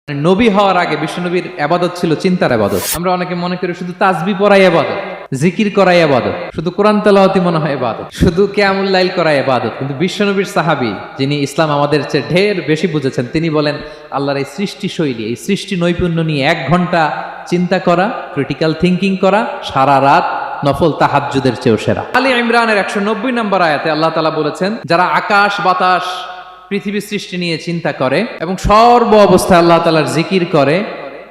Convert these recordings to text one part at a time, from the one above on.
নবী হওয়ার আগে বিশ্বনবীর ইবাদত ছিল চিন্তার ইবাদত। আমরা অনেকে মনে করি শুধু তাসবিহ পড়াই ইবাদত, জিকির করাই ইবাদত, শুধু কোরআন তেলাওয়াতই মনে হয় ইবাদত, শুধু কিয়ামুল লাইল করাই ইবাদত। কিন্তু বিশ্বনবীর সাহাবী যিনি ইসলাম আমাদের চেয়ে ঢের বেশি বুঝেছেন, তিনি বলেন আল্লাহর এই সৃষ্টি শৈলী, এই সৃষ্টি নৈপুণ্য নিয়ে 1 ঘন্টা চিন্তা করা, ক্রিটিক্যাল থিঙ্কিং করা, সারা রাত নফল তাহাজ্জুদের চেয়েও সেরা। আলী ইমরানের 190 নম্বর আয়াতে আল্লাহ তাআলা বলেছেন, যারা আকাশ বাতাস পৃথিবী সৃষ্টি নিয়ে চিন্তা করে এবং সর্ব অবস্থায় আল্লাহ তাআলার জিকির করে,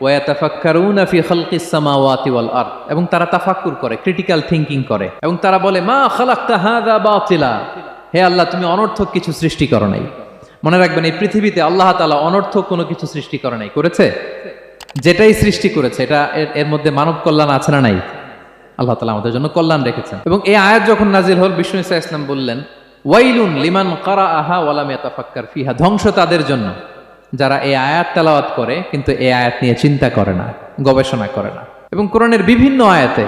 ওয়াতাফাক্কারুনা ফি খালকিস সামাওয়াতি ওয়াল আরদ, এবং তারা তাফাক্কুর করে, ক্রিটিক্যাল থিঙ্কিং করে, এবং তারা বলে মা খালাকতা হাযা বাতিলা, হে আল্লাহ তুমি অনর্থক কিছু সৃষ্টি করো নাই। মনে রাখবেন এই পৃথিবীতে আল্লাহ তাআলা অনর্থক কোনো কিছু সৃষ্টি করে নাই, করেছে? যেটাই সৃষ্টি করেছে এটা এর মধ্যে মানব কল্যাণ আছে না নাই? আল্লাহ তাআলা আমাদের জন্য কল্যাণ রেখেছেন। এবং এই আয়াত যখন নাজিল হল, বিষ্ণু ঈসা ইসলাম বললেন ওয়াইলুন লিমান কারাআহা ওয়া লাম ইয়াতাফাক্কার ফিহা, ধ্বংস তাদের জন্য যারা এই আয়াত তেলাওয়াত করে কিন্তু এই আয়াত নিয়ে চিন্তা করে না, গবেষণা করে না। এবং কোরআনের বিভিন্ন আয়াতে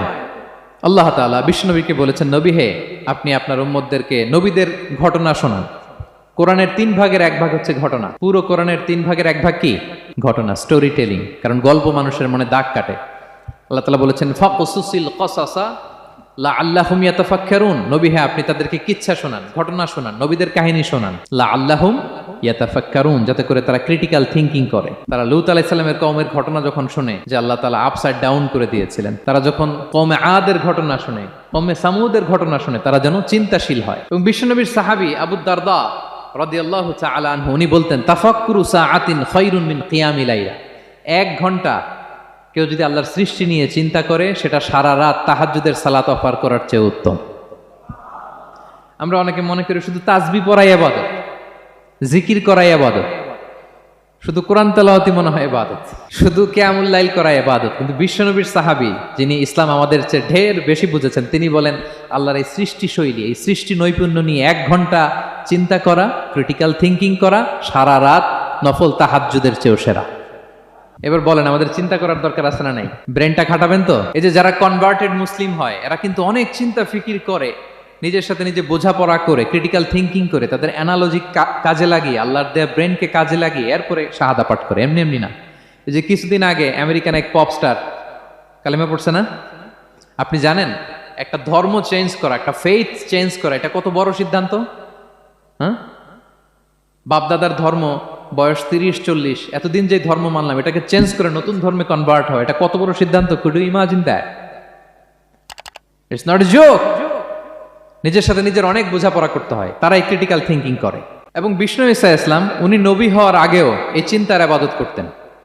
আল্লাহ তাআলা বিশ্বনবীকে বলেছেন, নবী হে, আপনি আপনার উম্মতদেরকে নবীদের ঘটনা শোনান। কোরআনের 3 ভাগের 1 ভাগ হচ্ছে ঘটনা। পুরো কোরআনের 3 ভাগের 1 ভাগ কি? ঘটনা, স্টোরি টেলিং। কারণ গল্প মানুষের মনে দাগ কাটে। আল্লাহ তাআলা বলেছেন ফাকসুসিল কসাসা লাআল্লাহুম ইয়াতাফাক্কারুন, নবী হ্যাঁ আপনি তাদেরকে কিচ্ছা শোনান, ঘটনা শোনান, নবীদের কাহিনী শোনান, লাআল্লাহুম ইয়াতাফাক্কারুন, যাতে করে তারা ক্রিটিক্যাল থিঙ্কিং করে। তারা লূত আলাইহিস সালামের কওমের ঘটনা যখন শুনে যে আল্লাহ তাআলা আপসাইড ডাউন করে দিয়েছিলেন, তারা যখন কওমে আদের ঘটনা শুনে, কওমে সামুদের ঘটনা শুনে, তারা যেন চিন্তাশীল হয়। এবং বিশ্বনবীর সাহাবী আবু দারদা রাদিয়াল্লাহু তাআলা আনহু উনি বলতেন তাফাক্কুরু সাআতিন খায়রুন মিন কিয়ামিল লাইলা, 1 ঘন্টা কেউ যদি আল্লাহর সৃষ্টি নিয়ে চিন্তা করে সেটা সারা রাত তাহাজ্জুদের সালাত অফার করার চেয়ে উত্তম। আমরা অনেকে মনে করি শুধু তাসবিহ পড়াই ইবাদত, জিকির করাই ইবাদত, শুধু কোরআন তেলাওয়াতই মনে হয় ইবাদত, শুধু কিয়ামুল লাইল করাই ইবাদত। কিন্তু বিশ্বনবীর সাহাবী যিনি ইসলাম আমাদের চেয়ে ঢের বেশি বুঝেছেন, তিনি বলেন আল্লাহর এই সৃষ্টি শৈলী, এই সৃষ্টি নৈপুণ্য নিয়ে 1 ঘন্টা চিন্তা করা, ক্রিটিক্যাল থিঙ্কিং করা, সারা রাত নফল তাহাজ্জুদের চেয়েও সেরা। এবার বলেন আমাদের চিন্তা করার দরকার আছে না নাই? ব্রেনটা খাটাবেন তো? এই যে যারা কনভার্টেড মুসলিম হয় এরা কিন্তু অনেক চিন্তা ফিকির করে, নিজের সাথে নিজে বোঝাপড়া করে, ক্রিটিক্যাল থিঙ্কিং করে, তাদের অ্যানালজি কাজে লাগিয়ে, আল্লাহর দেয়া ব্রেনকে কাজে লাগিয়ে এরপরে শাহাদা পাঠ করে, এমনি এমনি না। এই যে কিছুদিন আগে আমেরিকান এক পপ স্টার কালেমা পড়ছে না? আপনি জানেন একটা ধর্ম চেঞ্জ করা, একটা ফেইথ চেঞ্জ করা, এটা কত বড় সিদ্ধান্ত? হ্যাঁ, বাপদাদার ধর্ম বয়স 30-40, এতদিন যে ধর্ম মানলাম এটাকে চেঞ্জ করে নতুন ধর্মে কনভার্ট হয়, এটা কত বড় সিদ্ধান্ত? Could you imagine that? It's not a joke. নিজের সাথে নিজের অনেক বোঝাপড়া করতে হয়, তারাই ক্রিটিক্যাল থিঙ্কিং করে। এবং বিষ্ণু ঈসা ইসলাম উনি নবী হওয়ার আগেও এই চিন্তার ইবাদত করতেন।